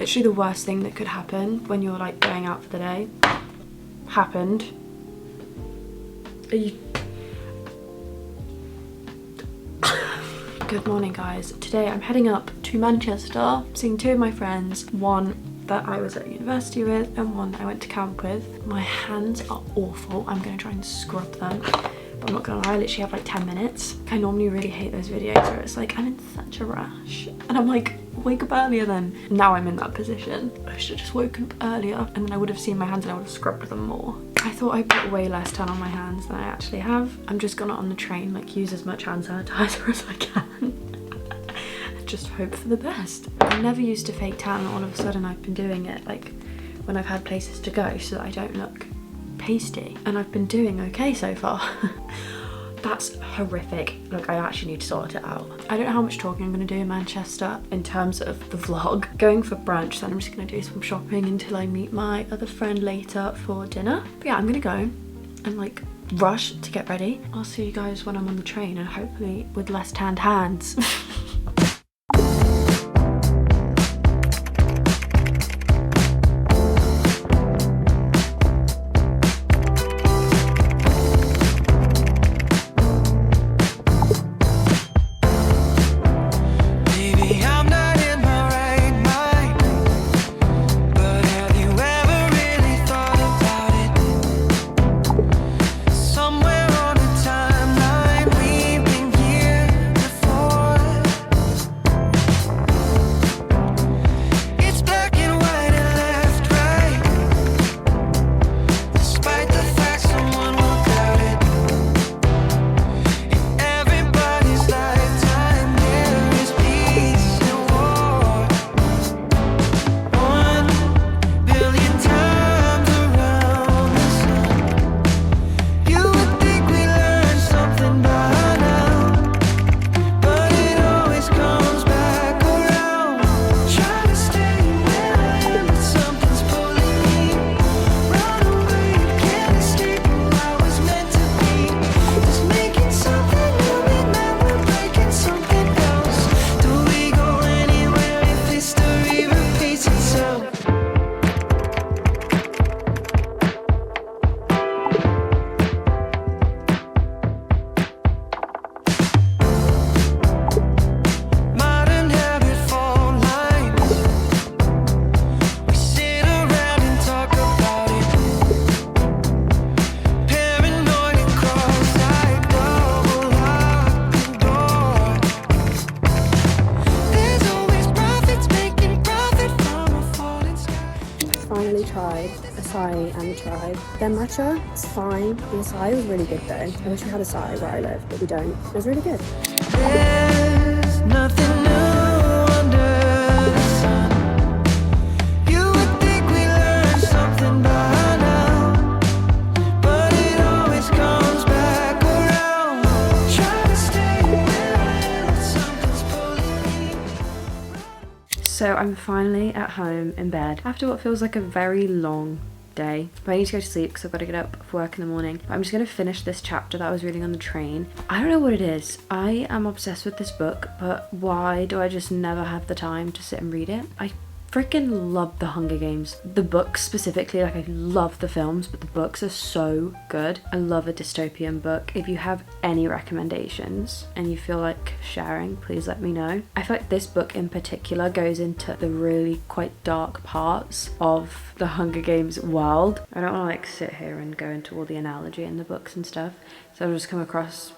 Literally the worst thing that could happen when you're like going out for the day happened. Are you... Good morning guys. Today I'm heading up to Manchester, seeing two of my friends, one that I was at university with and one I went to camp with. My hands are awful. I'm gonna try and scrub them, but I'm not gonna lie, I literally have like 10 minutes. I normally really hate those videos where it's like I'm in such a rush and I'm like, wake up earlier then. Now I'm in that position. I should have just woken up earlier and then I would have seen my hands and I would have scrubbed them more. I thought I put way less tan on my hands than I actually have. I'm just gonna on the train like use as much hand sanitizer as I can. Just hope for the best. I never used to fake tan, all of a sudden I've been doing it like when I've had places to go so that I don't look pasty, and I've been doing okay so far. That's horrific. Look, I actually need to sort it out. I don't know how much talking I'm gonna do in Manchester in terms of the vlog. Going for brunch, then I'm just gonna do some shopping until I meet my other friend later for dinner. But yeah, I'm gonna go and like rush to get ready. I'll see you guys when I'm on the train and hopefully with less tanned hands. Tried acai and the tribe. Their matcha, it's fine. The acai was really good though. I wish we had acai where I live, but we don't. It was really good. There's nothing new under the sun. You would think we learned something by now, but it always comes back around. Try to stay where I am, but something's pulling me. So I'm finally at home in bed after what feels like a very long day, but I need to go to sleep because I've got to get up for work in the morning. But I'm just going to finish this chapter that I was reading on the train. I don't know what it is. I am obsessed with this book, but why do I just never have the time to sit and read it? I freaking love the Hunger Games. The books specifically, like I love the films, but the books are so good. I love a dystopian book. If you have any recommendations and you feel like sharing, please let me know. I feel like this book in particular goes into the really quite dark parts of the Hunger Games world. I don't want to like sit here and go into all the analogy in the books and stuff, so I'll just come across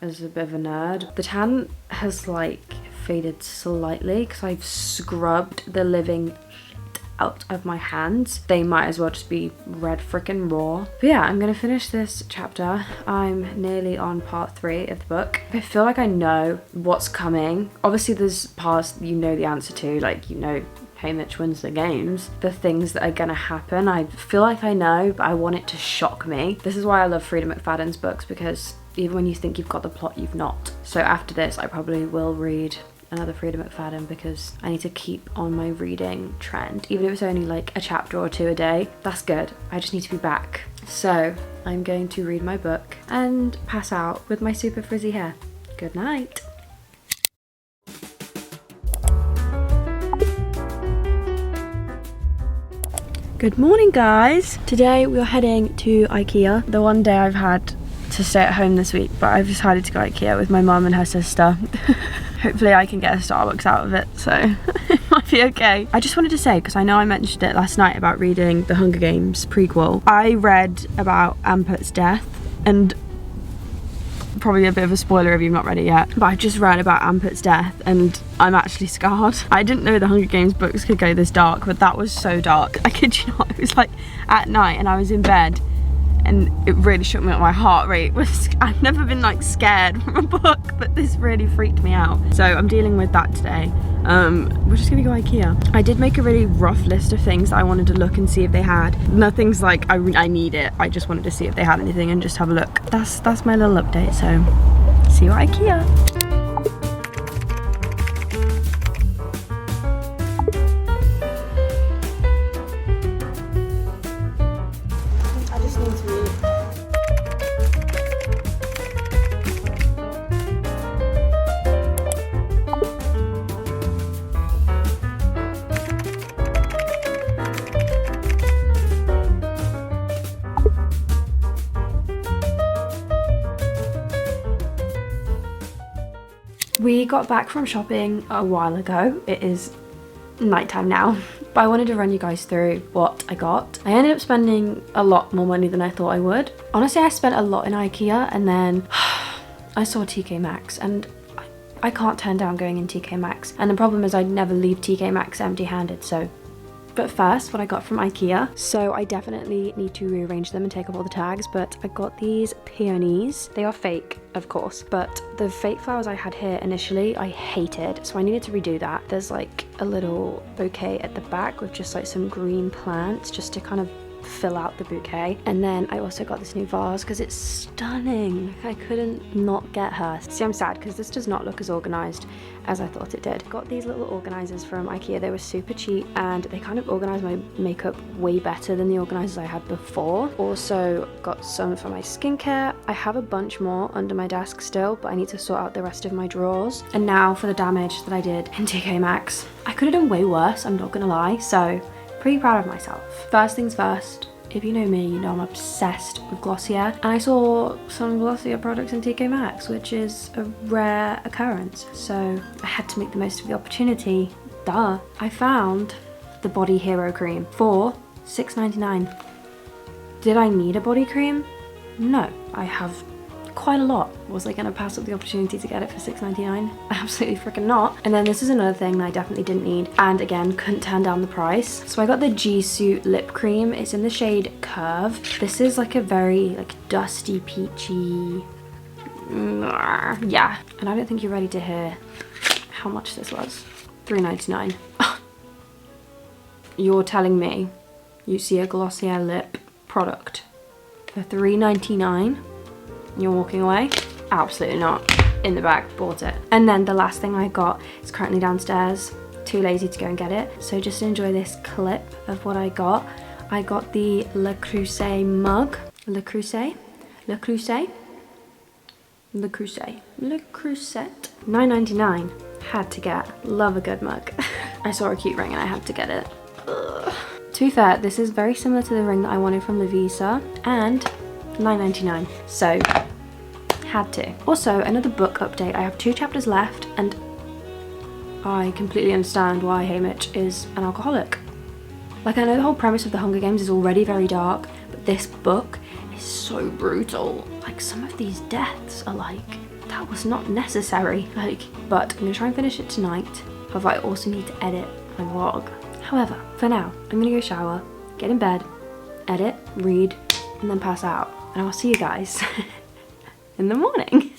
as a bit of a nerd. The tan has like faded slightly because I've scrubbed the living shit out of my hands. They might as well just be red freaking raw. But yeah, I'm gonna finish this chapter. I'm nearly on part 3 of the book. I feel like I know what's coming. Obviously there's parts you know the answer to, like you know Haymitch wins the games. The things that are gonna happen, I feel like I know, but I want it to shock me. This is why I love Freida McFadden's books, because even when you think you've got the plot, you've not. So after this, I probably will read another Freida McFadden because I need to keep on my reading trend. Even if it's only like a chapter or 2 a day, that's good. I just need to be back. So I'm going to read my book and pass out with my super frizzy hair. Good night. Good morning, guys. Today we are heading to IKEA. The one day I've had to stay at home this week, but I've decided to go IKEA with my mum and her sister. Hopefully I can get a Starbucks out of it, so it might be okay. I just wanted to say, because I know I mentioned it last night about reading the Hunger Games prequel, I read about Amput's death, and probably a bit of a spoiler if you've not read it yet, but I've just read about Amput's death and I'm actually scarred. I didn't know the Hunger Games books could go this dark, but that was so dark. I kid you not, it was like at night and I was in bed and it really shook me up. My heart rate was, I've never been like scared from a book, but this really freaked me out. So I'm dealing with that today. We're just gonna go IKEA. I did make a really rough list of things that I wanted to look and see if they had. Nothing's like I need it. I just wanted to see if they had anything and just have a look. That's my little update. So see you at IKEA. We got back from shopping a while ago. It is nighttime now, but I wanted to run you guys through what I got. I ended up spending a lot more money than I thought I would. Honestly, I spent a lot in IKEA and then I saw Tk Maxx and I can't turn down going in Tk Maxx. And the problem is I'd never leave Tk Maxx empty-handed, so. But first, what I got from IKEA. So I definitely need to rearrange them and take off all the tags, but I got these peonies. They are fake, of course, but the fake flowers I had here initially, I hated, so I needed to redo that. There's like a little bouquet at the back with just like some green plants just to kind of fill out the bouquet. And then I also got this new vase because it's stunning. I couldn't not get her. See, I'm sad because this does not look as organized as I thought it did. Got these little organizers from IKEA. They were super cheap and they kind of organized my makeup way better than the organizers I had before. Also got some for my skincare. I have a bunch more under my desk still, but I need to sort out the rest of my drawers. And now for the damage that I did in Tk Maxx. I could have done way worse, I'm not gonna lie, so pretty proud of myself. First things first, if you know me, you know I'm obsessed with Glossier. And I saw some Glossier products in Tk Maxx, which is a rare occurrence. So I had to make the most of the opportunity. Duh. I found the Body Hero cream for $6.99. Did I need a body cream? No, I have quite a lot. Was I gonna pass up the opportunity to get it for $6.99? Absolutely freaking not. And then this is another thing that I definitely didn't need, and again couldn't turn down the price. So I got the G Suit lip cream. It's in the shade Curve. This is like a very like dusty peachy, yeah. And I don't think you're ready to hear how much this was. $3.99. You're telling me you see a Glossier lip product for $3.99? You're walking away? Absolutely not. In the bag, bought it. And then the last thing I got is currently downstairs. Too lazy to go and get it. So just enjoy this clip of what I got. I got the Le Creuset mug. Le Creuset? Le Creuset? Le Creuset. Le Creuset. $9.99. Had to get. Love a good mug. I saw a cute ring and I had to get it. Ugh. To be fair, this is very similar to the ring that I wanted from Lovelies and $9.99. So had to. Also, another book update. I have 2 chapters left and I completely understand why Haymitch is an alcoholic. Like, I know the whole premise of the Hunger Games is already very dark, but this book is so brutal. Like, some of these deaths are like, that was not necessary. Like, but I'm gonna try and finish it tonight. However, I also need to edit my vlog. However, for now, I'm gonna go shower, get in bed, edit, read, and then pass out. And I'll see you guys in the morning.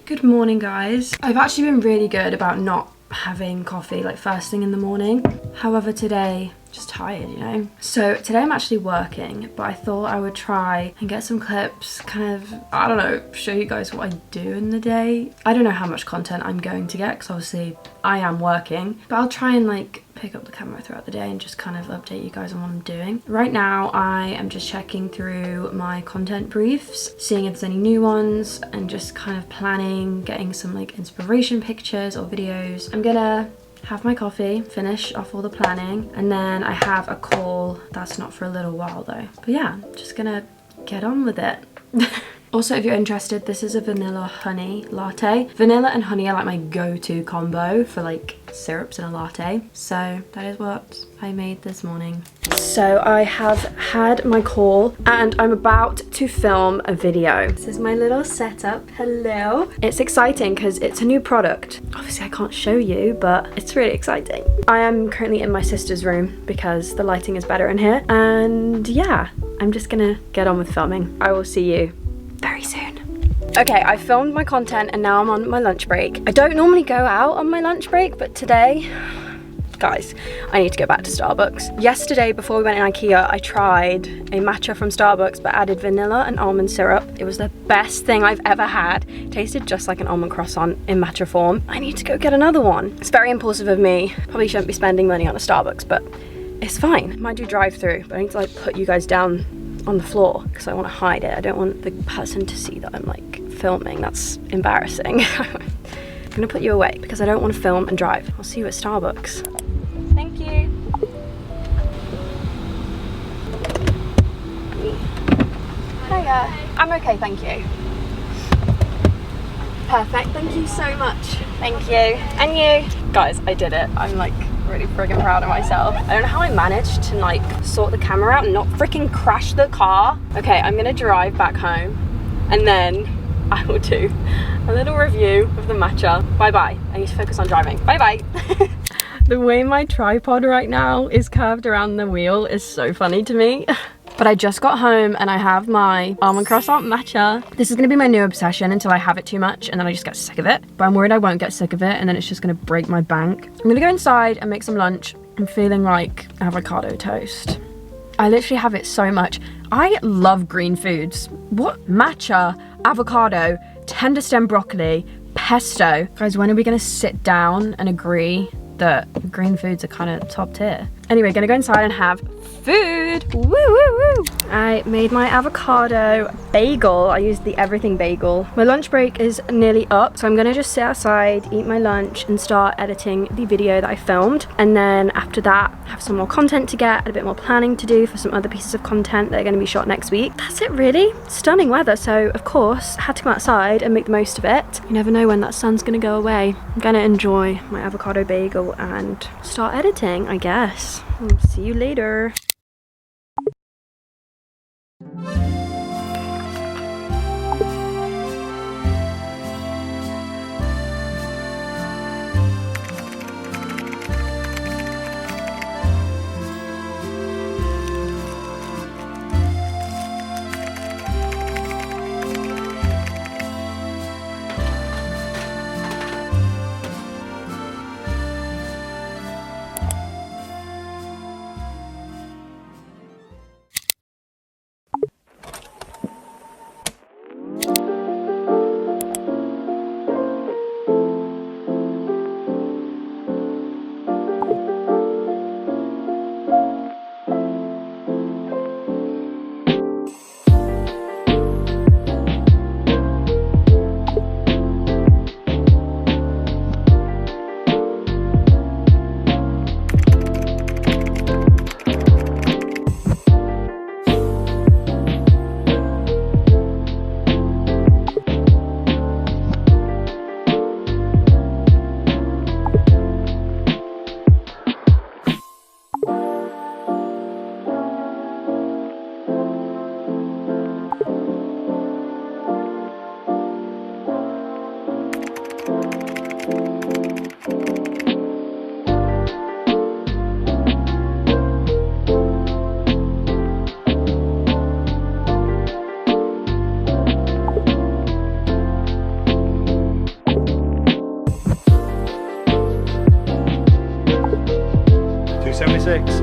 Good morning, guys. I've actually been really good about not having coffee like first thing in the morning. However, today just tired, you know. So today I'm actually working, but I thought I would try and get some clips, kind of, I don't know, show you guys what I do in the day. I don't know how much content I'm going to get because obviously I am working, but I'll try and like pick up the camera throughout the day and just kind of update you guys on what I'm doing. Right now I am just checking through my content briefs, seeing if there's any new ones, and just kind of planning, getting some like inspiration pictures or videos. I'm gonna have my coffee, finish off all the planning, and then I have a call that's not for a little while though. But yeah, just gonna get on with it. Also, if you're interested, this is a vanilla honey latte. Vanilla and honey are like my go-to combo for like syrups in a latte. So that is what I made this morning. So I have had my call and I'm about to film a video. This is my little setup. Hello. It's exciting because it's a new product. Obviously I can't show you, but it's really exciting. I am currently in my sister's room because the lighting is better in here. And yeah, I'm just gonna get on with filming. I will see you very soon. Okay, I filmed my content and now I'm on my lunch break. I don't normally go out on my lunch break, but today, guys, I need to go back to Starbucks. Yesterday, before we went in IKEA, I tried a matcha from Starbucks but added vanilla and almond syrup. It was the best thing I've ever had. It tasted just like an almond croissant in matcha form. I need to go get another one. It's very impulsive of me. Probably shouldn't be spending money on a Starbucks, but it's fine. Might do drive-through, but I need to like put you guys down on the floor because I want to hide it. I don't want the person to see that I'm like filming. That's embarrassing. I'm gonna put you away because I don't want to film and drive. I'll see you at Starbucks. Thank you. Hiya. I'm okay, thank you. Perfect, thank you so much. Thank you. And you. Guys, I did it. I'm like really friggin' proud of myself. I don't know how I managed to like sort the camera out and not freaking crash the car. Okay, I'm gonna drive back home and then I will do a little review of the matcha. Bye-bye. I need to focus on driving. Bye-bye. The way my tripod right now is curved around the wheel is so funny to me. But I just got home and I have my almond croissant matcha. This is gonna be my new obsession until I have it too much and then I just get sick of it. But I'm worried I won't get sick of it and then it's just gonna break my bank. I'm gonna go inside and make some lunch. I'm feeling like avocado toast. I literally have it so much. I love green foods. What? Matcha, avocado, tender stem broccoli, pesto. Guys, when are we gonna sit down and agree that green foods are kind of top tier? Anyway, gonna go inside and have food. Woo, woo, woo. I made my avocado bagel. I used the everything bagel. My lunch break is nearly up, so I'm gonna just sit outside, eat my lunch, and start editing the video that I filmed. And then after that, have some more content to get, and a bit more planning to do for some other pieces of content that are gonna be shot next week. That's it really. Stunning weather, so of course, I had to come outside and make the most of it. You never know when that sun's gonna go away. I'm gonna enjoy my avocado bagel and start editing, I guess. See you later. $2.76.